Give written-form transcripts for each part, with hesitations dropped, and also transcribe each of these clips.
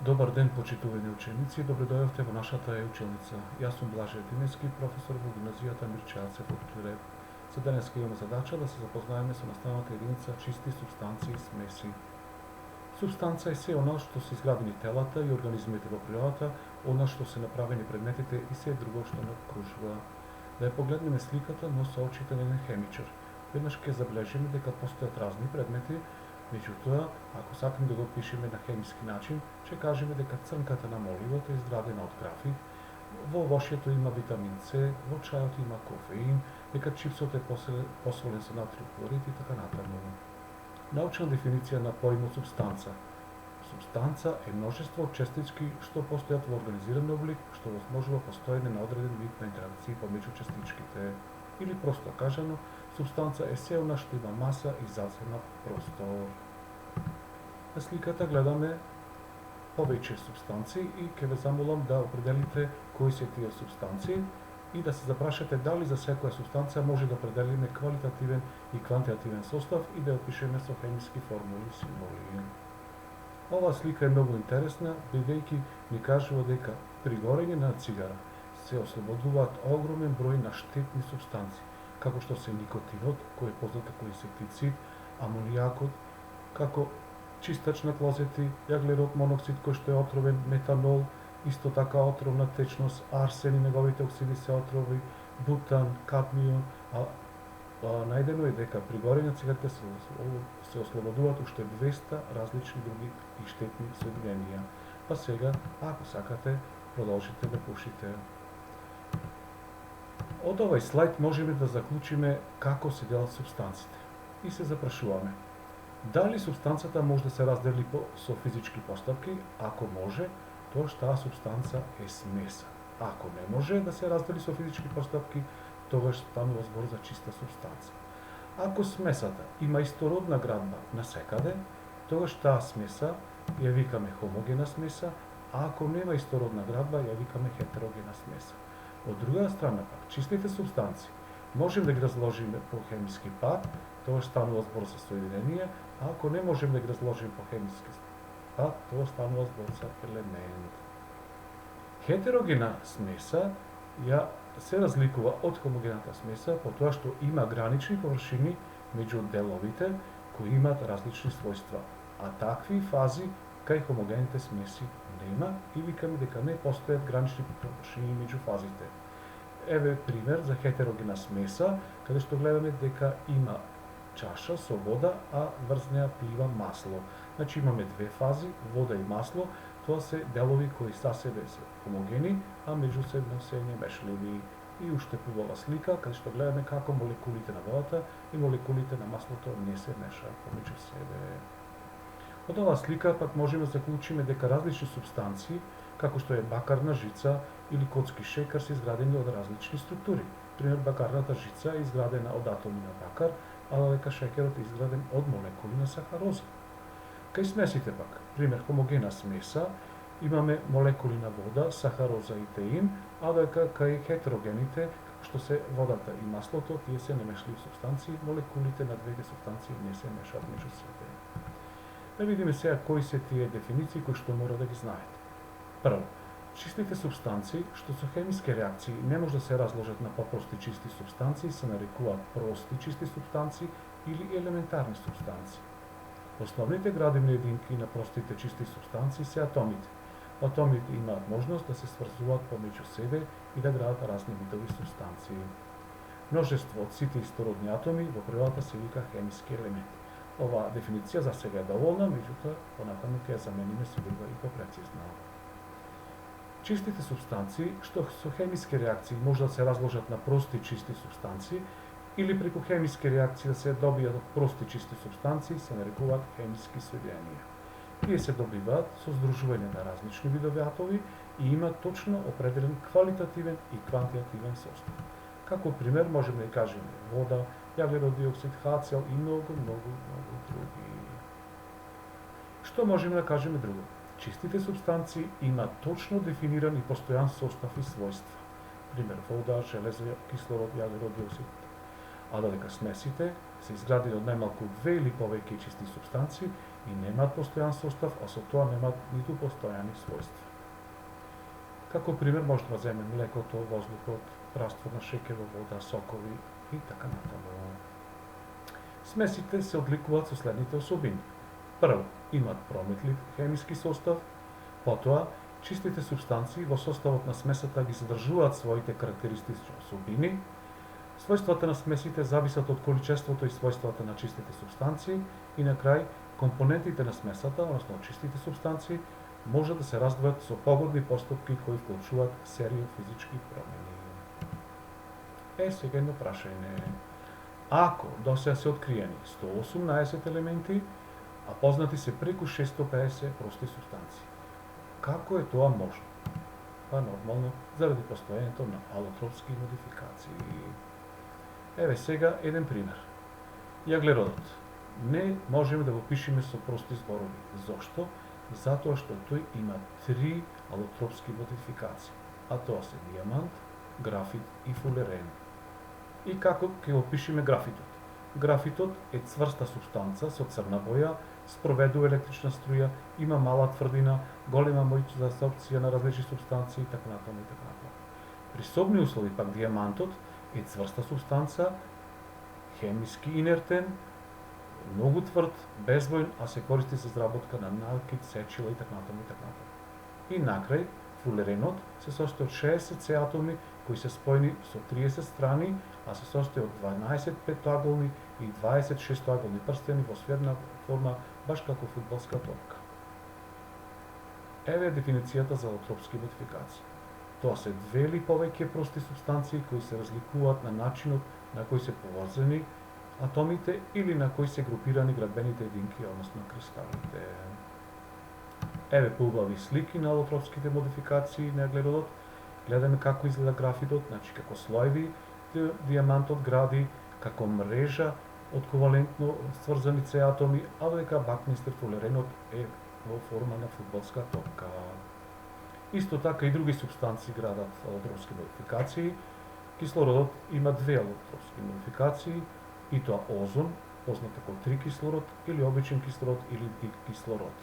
Добар ден, почитувани ученици, добредојавте во нашата училница. Јас сум Блаже Димески, професор во гимназијата Мирчејаце во Клирев. За денеска имаме задача да се запознаеме со наставната единица чисти супстанции и смеси. Супстанца е се она што се изградени телата и организмите во природата, она што се направени предметите и се друго што не окружува. Да ја погледнеме сликата, но со очите на еден хемичар. Веднаш ќе забележиме дека постојат разни предмети. Меѓутоа, ако сакаме да го опишеме на хемиски начин, ќе кажеме дека црнката на моливото е изградена од графит, во вошјето има витамин С, во чајот има кофеин, дека чипсот е посолен со натриев хлорид и така натаму. Научна дефиниција на поимот супстанца. Супстанца е множество од честички што постојат во организиран облик, што возможува постоење на одреден вид на интеракции помеѓу честичките. Или просто кажано, супстанца е се она што има маса и заценат простор. На сликата гледаме повеќе супстанции и ќе ве замолам да определите кои се тие супстанции и да се запрашате дали за секоја супстанција може да определиме квалитативен и квантитативен состав и да ја опишеме со хемиски формули и символи. Оваа слика е многу интересна, бидејќи ни кажува дека при горење на цигара се ослободуваат огромен број на штетни супстанции, како што се никотинот, кој е познат како инсектицид, амонијакот, како чистач на клозети, јаглерод моноксид кој што е отровен, метанол, исто така отровна течност, арсен и неговите оксиди се отрови, бутан, кадмиум, најдено е дека при горење на цигарите се ослободуваат уште 200 различни други и штетни соединенија. Па сега, ако сакате, продолжите да пушите. Од овој слайд можеме да заклучиме како се делат супстанциите. И се запрашуваме, дали супстанцата може да се раздели со физички постапки? Ако може, тогаш таа супстанца е смеса. Ако не може да се раздели со физички постапки, тогаш станува збор за чиста супстанца. Ако смесата има истородна градба насекаде, тогаш таа смеса ја викаме хомогена смеса, а ако нема истородна градба, ја викаме хетерогена смеса. Од друга страна пак, чистите супстанции можем да ги разложиме по хемиски пат, тоа станува збор за соединение, а ако не можем да ги разложиме по хемиски пат, тоа станува збор за елемент. Хетерогена смеса ја се разликува од хомогената смеса по тоа што има гранични површини меѓу деловите кои имаат различни својства, а такви фази кај хомогените смеси нема и викаме дека не постојат гранични површини меѓу фазите. Еве пример за хетерогена смеса, каде што гледаме дека има чаша со вода, а врз неа плива масло. Значи имаме две фази, вода и масло, тоа се делови кои за себе се хомогени, а меѓусебно се немешливи. И уште побава слика, каде што гледаме како молекулите на водата и молекулите на маслото не се мешаат помеѓу себе. Од оваа слика пак можеме да заклучиме дека различни супстанции, како што е бакарна жица или котски шекар, се изградени од различни структури. Пример, бакарната жица е изградена од атоми на бакар, а дека шекерот е изграден од молекули на сахароза. Кај смесите пак, пример, хомогена смеса, имаме молекули на вода, сахароза и теин, а дека кај хетерогените, што се водата и маслото, тие се немешливи супстанции, молекулите на двете супстанции не се мешаат меѓу себе. Да видиме сега кои се тие дефиниции кои што мора да ги знаете. Прво, чистите супстанции што со хемиски реакции не може да се разложат на попрости чисти супстанции се нарекуваат прости чисти супстанции или елементарни супстанции. Основните градивни единки на простите чисти супстанции се атомите. Атомите имаат можност да се сврзуваат помеѓу себе и да градат разни видови супстанции. Множество од сите истородни атоми во природата се вика хемиски елементи. Оваа дефиниција за сега е доволна, меѓутоа понатаму ќе ја замениме со друга и попрецизна. Чистите супстанции, што со хемиски реакции може да се разложат на прости чисти супстанции или преку хемиски реакции да се добијат од прости чисти супстанции, се нарекуваат хемиски соединенија. Тие се добиваат со здружување на различни видови атоми и имаат точно определен квалитативен и квантитативен состав. Како пример можеме да кажеме вода, јаглерод диоксид, HCl и многу други. Што можеме да кажеме друго? Чистите супстанции имаат точно дефиниран и постојан состав и својства. Пример, вода, железо, кислород, јаглерод диоксид. А додека смесите се изградени од најмалку две или повеќе чисти супстанции и немаат постојан состав, а со тоа немаат ниту постојани својства. Како пример може да земе млекото, воздухот, раствор на шеќер во вода, сокови и така натаму. Смесите се одликуваат со следните особини. Прво, имаат прометлив хемиски состав, потоа чистите супстанции во составот на смесата ги задржуваат своите карактеристични особини. Својствата на смесите зависат од количеството и својствата на чистите супстанции и на крај компонентите на смесата, односно чистите супстанции, може да се раздвојат со погодни постапки кои вклучуваат серија физички промени. Сега едно прашање. Ако до сега се откриени 118 елементи, а познати се преку 650 прости супстанции, како е тоа можно? Па нормално, заради постоењето на алотропски модификации. Еве сега еден пример. Јаглеродот. Не можеме да го пишеме со прости зборови. Зошто? Затоа што тој има 3 алотропски модификации, а тоа се диамант, графит и фулерен. И како ќе го пишеме графитот? Графитот е цврста супстанца со црна боја, спроведува електрична струја, има мала тврдина, голема моќ за апсорбција на различни супстанции и така натаму и така натаму. При собни услови пак диамантот е цврста супстанца, хемиски инертен, многу тврд, безбојн, а се користи за изработка на накит, сечила и така натаму и така натаму. И накрај, фулеренот се состои од 60 С атоми кои се спојени со 30 страни, а се состои од 12 петоаголни и 20 шестоаголни прстени во сферна форма, баш како фудбалска топка. Еве дефиницијата за алотропски модификации. Тоа се две или повеќе прости супстанции кои се разликуваат на начинот на кој се поврзани атомите или на кои се групирани градбените единки, односно кристалите. Еве поубави слики на алотропските модификации на јаглеродот. Гледаме како изгледа графитот, значи како слоеви диамантот гради, како мрежа од ковалентно сврзани С атоми, а додека бакнистер фулеренот е во форма на фудбалска топка. Исто така и други супстанции градат алотропски модификации. Кислородот има две алотропски модификации, и тоа озон, познат како трикислород или обичен кислород или дикислород.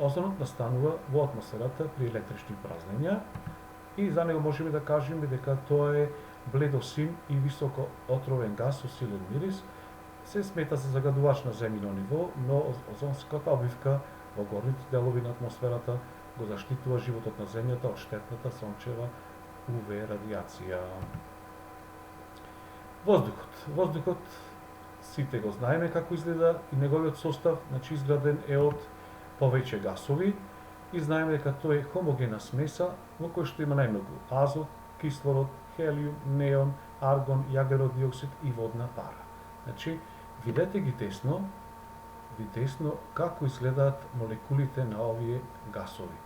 Озонот настанува во атмосферата при електрични празнења и за него можеме да кажеме дека тоа е бледосин и високо отровен газ со силен мирис. Се смета за загадувач на земјино ниво, но озонската обвивка во горните делови на атмосферата го заштитува животот на земјата од штетната сончева УВ радијација. Воздухот сите го знаеме како изгледа и неговиот состав, значи изграден е од повеќе гасови и знаеме дека тој е хомогена смеса во која што има најмногу азот, кислород, хелиум, неон, аргон, јаглерод диоксид и водна пара. Значи, видете ги тесно како изгледаат молекулите на овие гасови.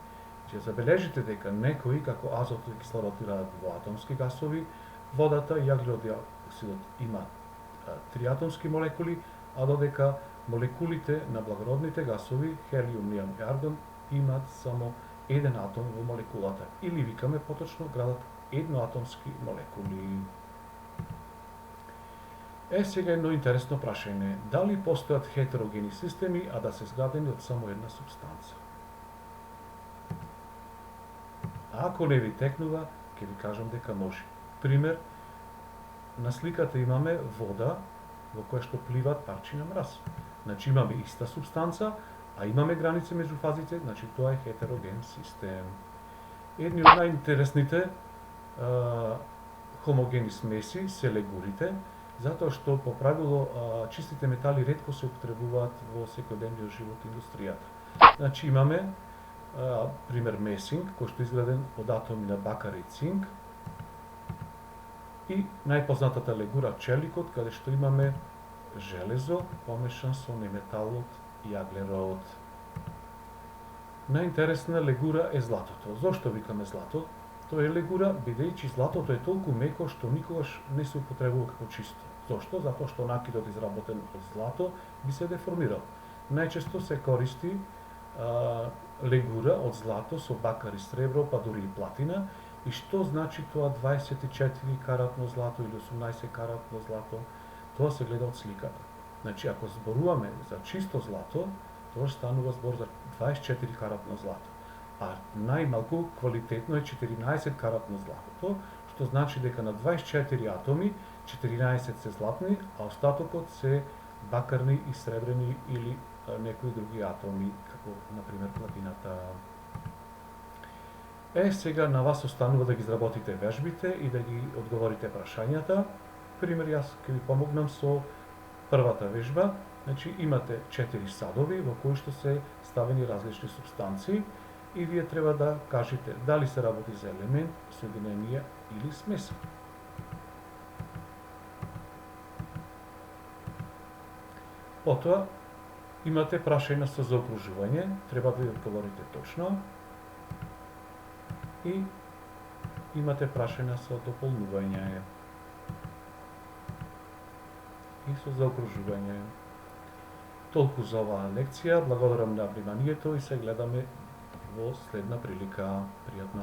Ќе забележите дека некои, како азот и кислород, играат двоатомски гасови, водата и јаглерод диоксидот има триатомски молекули, а додека молекулите на благородните гасови, хелиум, неон и аргон, имаат само еден атом во молекулата, или викаме поточно градат едноатомски молекули. Сега едно интересно прашање. Дали постојат хетерогени системи, а да се изградени од само една супстанца? Ако не ви текнува, ќе ви кажам дека може. Пример, на сликата имаме вода во која што пливаат парчи на мраз. Значи имаме иста супстанца, а имаме граници меѓу фазите, значи тоа е хетероген систем. Едни од најинтересните хомогени смеси се легурите, затоа што по правило чистите метали ретко се употребуваат во секојдневниот живот и индустријата. Значи имаме пример месинг, кој што е изграден од атоми на бакар и цинк, и најпознатата легура челикот, каде што имаме железо помешан со неметалот јаглерод. Најинтересна легура е златото. Зошто викаме злато? Тоа е легура, бидејќи златото е толку меко што никогаш не се употребува како чисто. Зошто? Затоа што накидот изработен од злато би се деформирал. Најчесто се користи легура од злато со бакар и сребро, па дури и платина. И што значи тоа 24 каратно злато или 18 каратно злато? Тоа се гледа од сликата. Значи, ако зборуваме за чисто злато, тоа станува збор за 24 каратно злато. А најмалку квалитетно е 14 каратно златото, што значи дека на 24 атоми 14 се златни, а остатокот се бакарни и сребрени или некои други атоми, како например платината. Сега на вас останува да ги изработите вежбите и да ги одговорите прашањата. Пример, јас ќе ви помогнам со првата вежба. Значи, имате 4 садови во кои што се ставени различни супстанции и вие треба да кажете дали се работи за елемент, соединение или смеса. Потоа, имате прашања со заокружување, треба да ја одговорите точно. И имате прашања со дополнување и со заокружување. Толку за оваа лекција, благодарам на вниманието и се гледаме во следна прилика. Пријатно!